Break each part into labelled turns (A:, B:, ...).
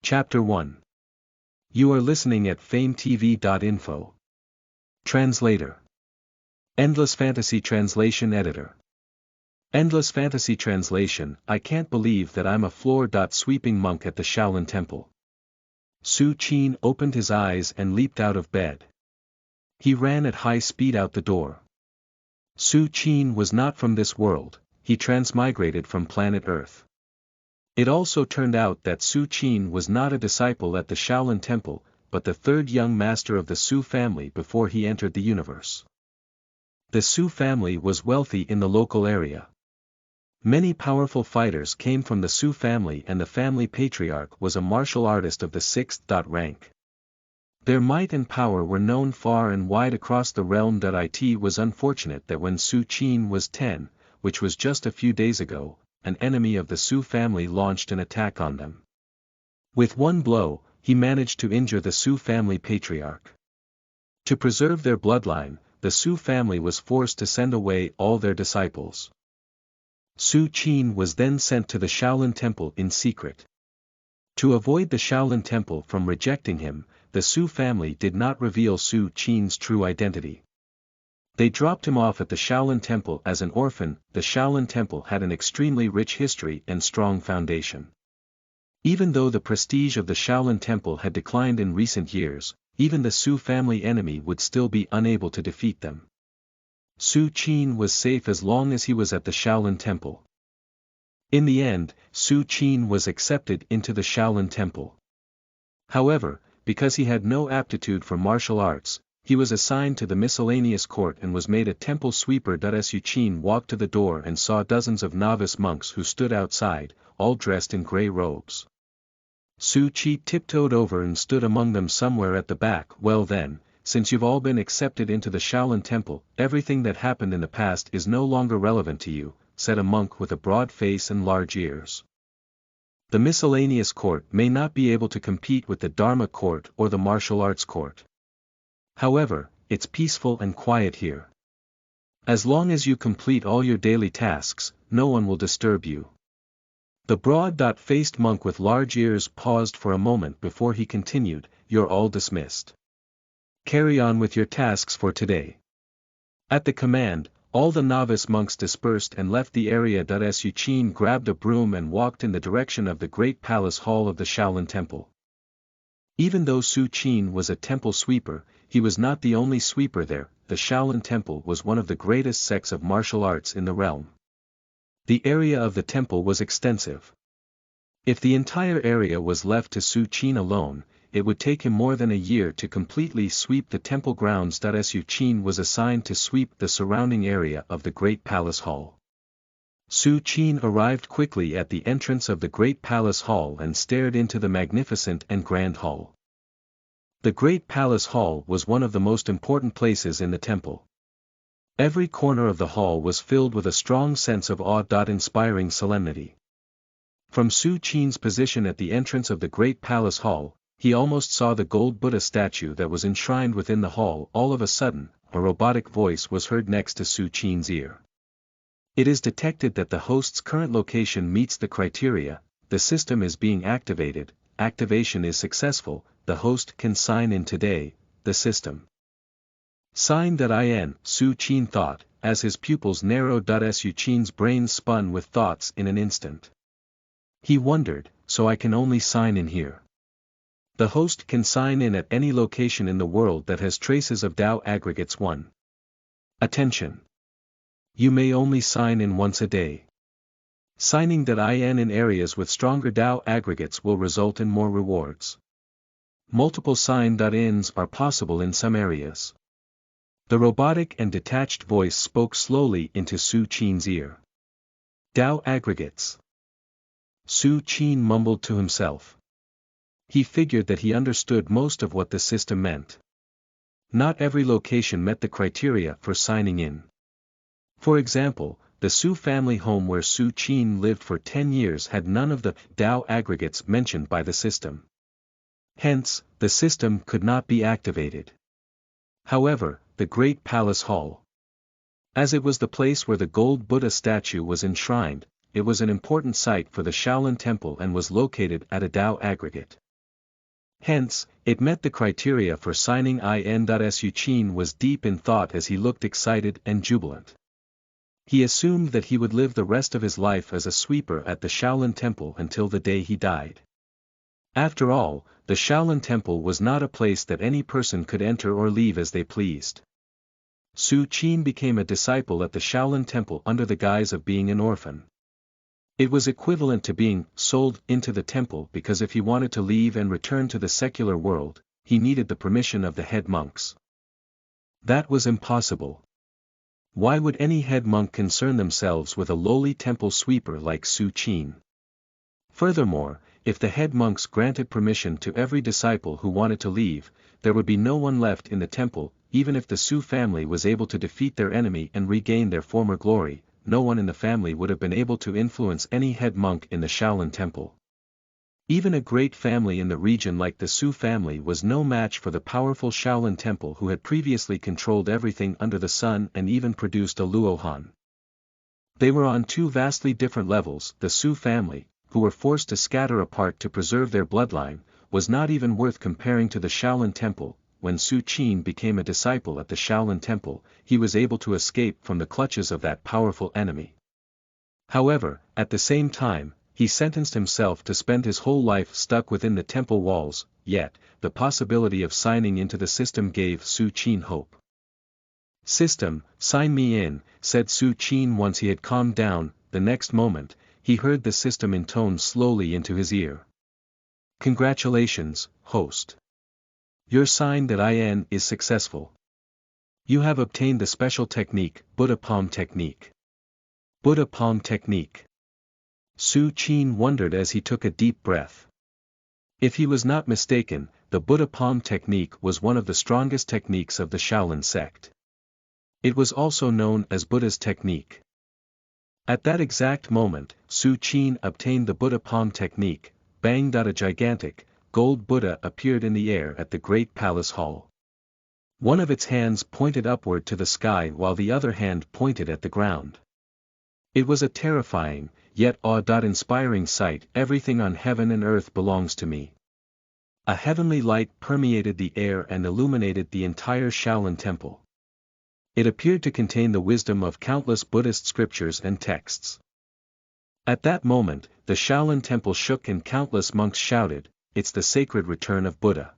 A: Chapter 1. You are listening at FameTV.info. Translator. Endless Fantasy Translation Editor. Endless Fantasy Translation. I can't believe that I'm a floor-sweeping monk at the Shaolin Temple. Su Qin opened his eyes and leaped out of bed. He ran at high speed out the door. Su Qin was not from this world, he transmigrated from planet Earth. It also turned out that Su Qin was not a disciple at the Shaolin Temple, but the third young master of the Su family before he entered the universe. The Su family was wealthy in the local area. Many powerful fighters came from the Su family, and the family patriarch was a martial artist of the 6th rank. Their might and power were known far and wide across the realm. It was unfortunate that when Su Qin was 10, which was just a few days ago, an enemy of the Su family launched an attack on them. With one blow, he managed to injure the Su family patriarch. To preserve their bloodline, the Su family was forced to send away all their disciples. Su Qin was then sent to the Shaolin Temple in secret. To avoid the Shaolin Temple from rejecting him, the Su family did not reveal Su Qin's true identity. They dropped him off at the Shaolin Temple as an orphan. The Shaolin Temple had an extremely rich history and strong foundation. Even though the prestige of the Shaolin Temple had declined in recent years, even the Su family enemy would still be unable to defeat them. Su Qin was safe as long as he was at the Shaolin Temple. In the end, Su Qin was accepted into the Shaolin Temple. However, because he had no aptitude for martial arts, he was assigned to the miscellaneous court and was made a temple sweeper. Su Qin walked to the door and saw dozens of novice monks who stood outside, all dressed in gray robes. Su Qi tiptoed over and stood among them somewhere at the back. Well then, since you've all been accepted into the Shaolin Temple, everything that happened in the past is no longer relevant to you, said a monk with a broad face and large ears. The miscellaneous court may not be able to compete with the Dharma court or the martial arts court. However, it's peaceful and quiet here. As long as you complete all your daily tasks, no one will disturb you. The broad-faced monk with large ears paused for a moment before he continued, You're all dismissed. Carry on with your tasks for today. At the command, all the novice monks dispersed and left the area. Su Qin grabbed a broom and walked in the direction of the great palace hall of the Shaolin Temple. Even though Su Qin was a temple sweeper, he was not the only sweeper there. The Shaolin Temple was one of the greatest sects of martial arts in the realm. The area of the temple was extensive. If the entire area was left to Su Qin alone, it would take him more than a year to completely sweep the temple grounds. Su Qin was assigned to sweep the surrounding area of the Great Palace Hall. Su Qin arrived quickly at the entrance of the Great Palace Hall and stared into the magnificent and grand hall. The Great Palace Hall was one of the most important places in the temple. Every corner of the hall was filled with a strong sense of awe. Inspiring solemnity. From Su Qin's position at the entrance of the Great Palace Hall, he almost saw the gold Buddha statue that was enshrined within the hall. All of a sudden, a robotic voice was heard next to Su Qin's ear. It is detected that the host's current location meets the criteria, the system is being activated, activation is successful, the host can sign in today, the system. Sign in, Su Qin thought, as his pupils narrowed. Su Qin's brain spun with thoughts in an instant. He wondered, so I can only sign in here. The host can sign in at any location in the world that has traces of Tao aggregates 1. Attention! You may only sign in once a day. Signing in areas with stronger Tao aggregates will result in more rewards. Multiple sign-ins are possible in some areas. The robotic and detached voice spoke slowly into Su Qin's ear. Tao aggregates. Su Qin mumbled to himself. He figured that he understood most of what the system meant. Not every location met the criteria for signing in. For example, the Su family home where Su Qin lived for 10 years had none of the Tao aggregates mentioned by the system. Hence, the system could not be activated. However, the Great Palace Hall. As it was the place where the gold Buddha statue was enshrined, it was an important site for the Shaolin Temple and was located at a Tao aggregate. Hence, it met the criteria for signing in. Su Qin was deep in thought as he looked excited and jubilant. He assumed that he would live the rest of his life as a sweeper at the Shaolin Temple until the day he died. After all, the Shaolin Temple was not a place that any person could enter or leave as they pleased. Su Qin became a disciple at the Shaolin Temple under the guise of being an orphan. It was equivalent to being sold into the temple because if he wanted to leave and return to the secular world, he needed the permission of the head monks. That was impossible. Why would any head monk concern themselves with a lowly temple sweeper like Su Qin? Furthermore, if the head monks granted permission to every disciple who wanted to leave, there would be no one left in the temple. Even if the Su family was able to defeat their enemy and regain their former glory, no one in the family would have been able to influence any head monk in the Shaolin Temple. Even a great family in the region like the Su family was no match for the powerful Shaolin Temple who had previously controlled everything under the sun and even produced a Luohan. They were on two vastly different levels. The Su family, who were forced to scatter apart to preserve their bloodline, was not even worth comparing to the Shaolin Temple. When Su Qin became a disciple at the Shaolin Temple, he was able to escape from the clutches of that powerful enemy. However, at the same time, he sentenced himself to spend his whole life stuck within the temple walls, yet, the possibility of signing into the system gave Su Qin hope. "System, sign me in," said Su Qin once he had calmed down. The next moment, he heard the system intone slowly into his ear. "Congratulations, host. Your sign that in is successful. You have obtained the special technique, Buddha Palm Technique." Buddha Palm Technique. Su Qin wondered as he took a deep breath. If he was not mistaken, the Buddha Palm Technique was one of the strongest techniques of the Shaolin sect. It was also known as Buddha's Technique. At that exact moment, Su Qin obtained the Buddha Palm Technique. Bang! A gigantic, gold Buddha appeared in the air at the great palace hall. One of its hands pointed upward to the sky while the other hand pointed at the ground. It was a terrifying, yet awe-inspiring sight. "Everything on heaven and earth belongs to me." A heavenly light permeated the air and illuminated the entire Shaolin Temple. It appeared to contain the wisdom of countless Buddhist scriptures and texts. At that moment, the Shaolin Temple shook and countless monks shouted, "It's the sacred return of Buddha."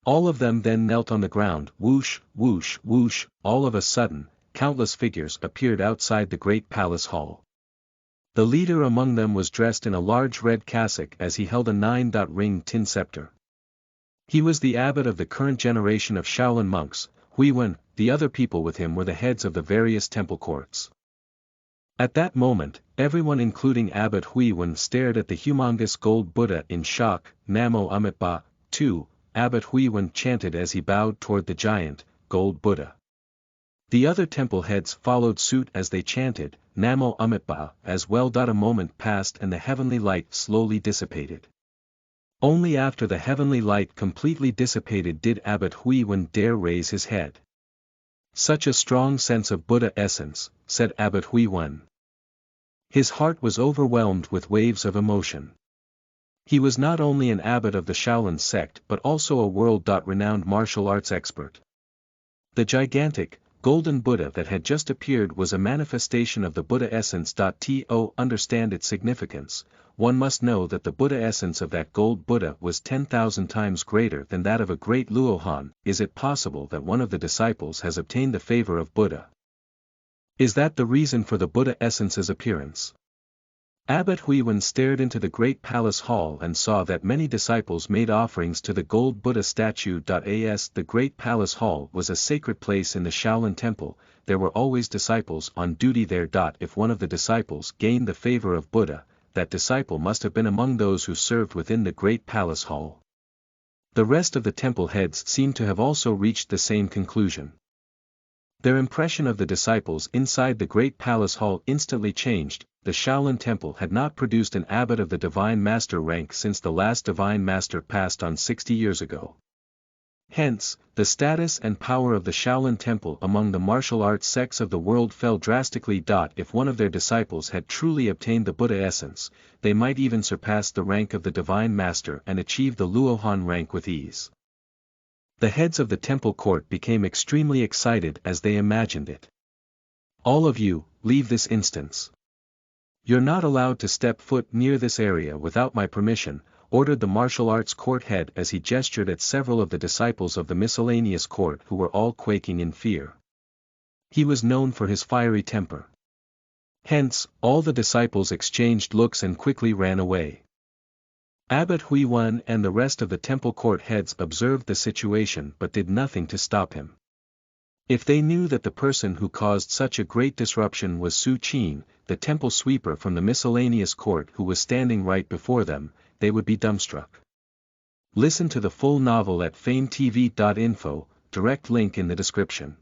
A: All of them then knelt on the ground. Whoosh, whoosh, whoosh. All of a sudden, countless figures appeared outside the great palace hall. The leader among them was dressed in a large red cassock as he held a 9-ring tin scepter. He was the abbot of the current generation of Shaolin monks, Huiwen. The other people with him were the heads of the various temple courts. At that moment, everyone including Abbot Huiwen stared at the humongous gold Buddha in shock. "Namo Amitabha." 2. Abbot Huiwen chanted as he bowed toward the giant, gold Buddha. The other temple heads followed suit as they chanted, "Namo Amitabha," as well. A moment passed and the heavenly light slowly dissipated. Only after the heavenly light completely dissipated did Abbot Huiwen dare raise his head. "Such a strong sense of Buddha essence," said Abbot Huiwen. His heart was overwhelmed with waves of emotion. He was not only an abbot of the Shaolin sect but also a world-renowned martial arts expert. The gigantic, golden Buddha that had just appeared was a manifestation of the Buddha essence. To understand its significance, one must know that the Buddha essence of that gold Buddha was 10,000 times greater than that of a great Luohan. Is it possible that one of the disciples has obtained the favor of Buddha? Is that the reason for the Buddha essence's appearance? Abbot Huiwen stared into the great palace hall and saw that many disciples made offerings to the gold Buddha statue. As the great palace hall was a sacred place in the Shaolin Temple, there were always disciples on duty there. If one of the disciples gained the favor of Buddha, that disciple must have been among those who served within the great palace hall. The rest of the temple heads seemed to have also reached the same conclusion. Their impression of the disciples inside the great palace hall instantly changed. The Shaolin Temple had not produced an abbot of the Divine Master rank since the last Divine Master passed on 60 years ago. Hence, the status and power of the Shaolin Temple among the martial arts sects of the world fell drastically. If one of their disciples had truly obtained the Buddha essence, they might even surpass the rank of the Divine Master and achieve the Luohan rank with ease. The heads of the temple court became extremely excited as they imagined it. All of you, leave this instance. You're not allowed to step foot near this area without my permission, ordered the martial arts court head as he gestured at several of the disciples of the miscellaneous court who were all quaking in fear. He was known for his fiery temper. Hence, all the disciples exchanged looks and quickly ran away. Abbot Huiwen and the rest of the temple court heads observed the situation but did nothing to stop him. If they knew that the person who caused such a great disruption was Su Qin, the temple sweeper from the miscellaneous court who was standing right before them, they would be dumbstruck. Listen to the full novel at FameTV.info, direct link in the description.